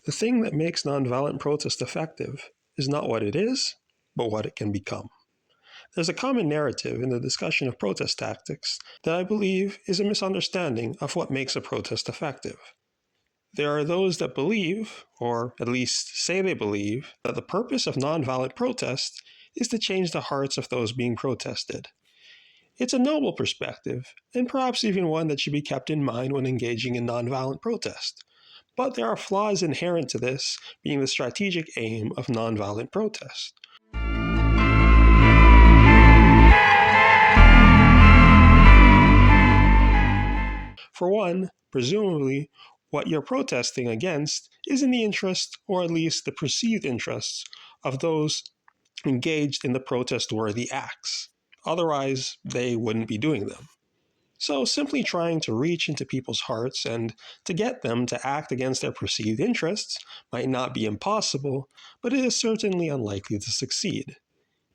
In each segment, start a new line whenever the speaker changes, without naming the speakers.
The thing that makes nonviolent protest effective is not what it is, but what it can become. There's a common narrative in the discussion of protest tactics that I believe is a misunderstanding of what makes a protest effective. There are those that believe, or at least say they believe, that the purpose of nonviolent protest is to change the hearts of those being protested. It's a noble perspective, and perhaps even one that should be kept in mind when engaging in nonviolent protest. But there are flaws inherent to this being the strategic aim of nonviolent protest. For one, presumably, what you're protesting against is in the interest, or at least the perceived interests, of those engaged in the protest-worthy acts. Otherwise, they wouldn't be doing them. So simply trying to reach into people's hearts and to get them to act against their perceived interests might not be impossible, but it is certainly unlikely to succeed.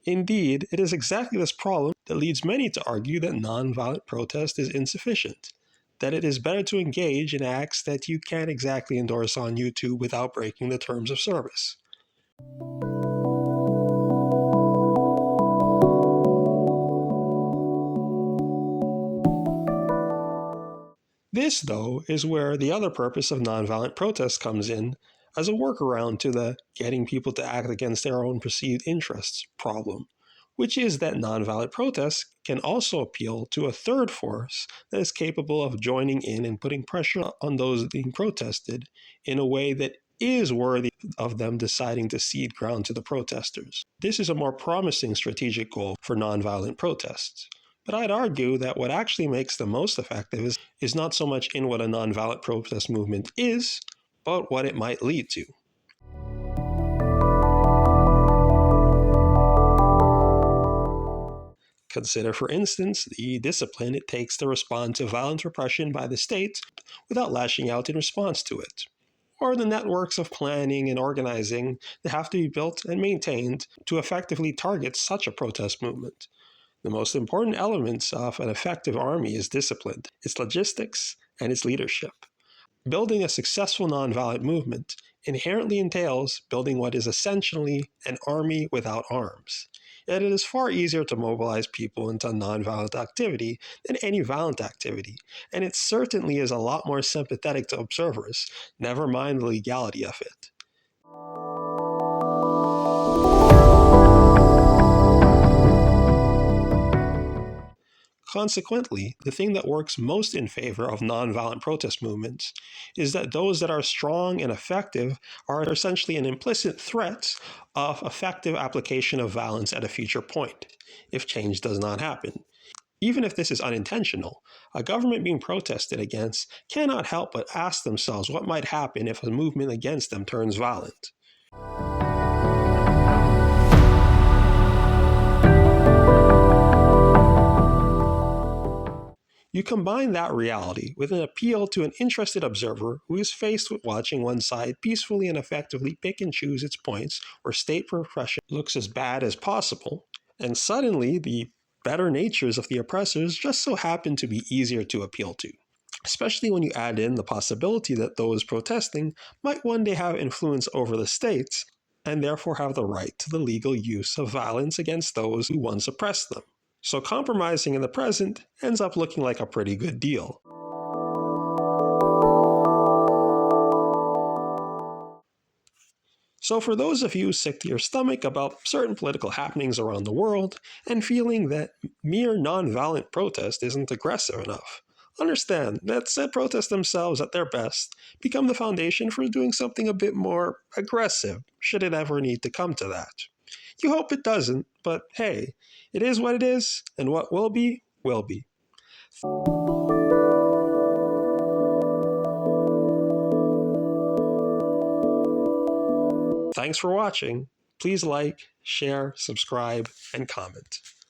Indeed, it is exactly this problem that leads many to argue that nonviolent protest is insufficient, that it is better to engage in acts that you can't exactly endorse on YouTube without breaking the terms of service. This, though, is where the other purpose of nonviolent protest comes in as a workaround to the getting people to act against their own perceived interests problem, which is that nonviolent protests can also appeal to a third force that is capable of joining in and putting pressure on those being protested in a way that is worthy of them deciding to cede ground to the protesters. This is a more promising strategic goal for nonviolent protests. But I'd argue that what actually makes them most effective is not so much in what a nonviolent protest movement is, but what it might lead to. Consider, for instance, the discipline it takes to respond to violent repression by the state without lashing out in response to it, or the networks of planning and organizing that have to be built and maintained to effectively target such a protest movement. The most important elements of an effective army is discipline, its logistics, and its leadership. Building a successful nonviolent movement inherently entails building what is essentially an army without arms. Yet it is far easier to mobilize people into nonviolent activity than any violent activity, and it certainly is a lot more sympathetic to observers, never mind the legality of it. Consequently, the thing that works most in favor of nonviolent protest movements is that those that are strong and effective are essentially an implicit threat of effective application of violence at a future point, if change does not happen. Even if this is unintentional, a government being protested against cannot help but ask themselves what might happen if a movement against them turns violent. You combine that reality with an appeal to an interested observer who is faced with watching one side peacefully and effectively pick and choose its points where state repression looks as bad as possible, and suddenly the better natures of the oppressors just so happen to be easier to appeal to, especially when you add in the possibility that those protesting might one day have influence over the states and therefore have the right to the legal use of violence against those who once oppressed them. So compromising in the present ends up looking like a pretty good deal. So for those of you sick to your stomach about certain political happenings around the world and feeling that mere nonviolent protest isn't aggressive enough, understand that said protests themselves at their best become the foundation for doing something a bit more aggressive, should it ever need to come to that. You hope it doesn't, but hey, it is what it is, and what will be, will be. Thanks for watching. Please like, share, subscribe, and comment.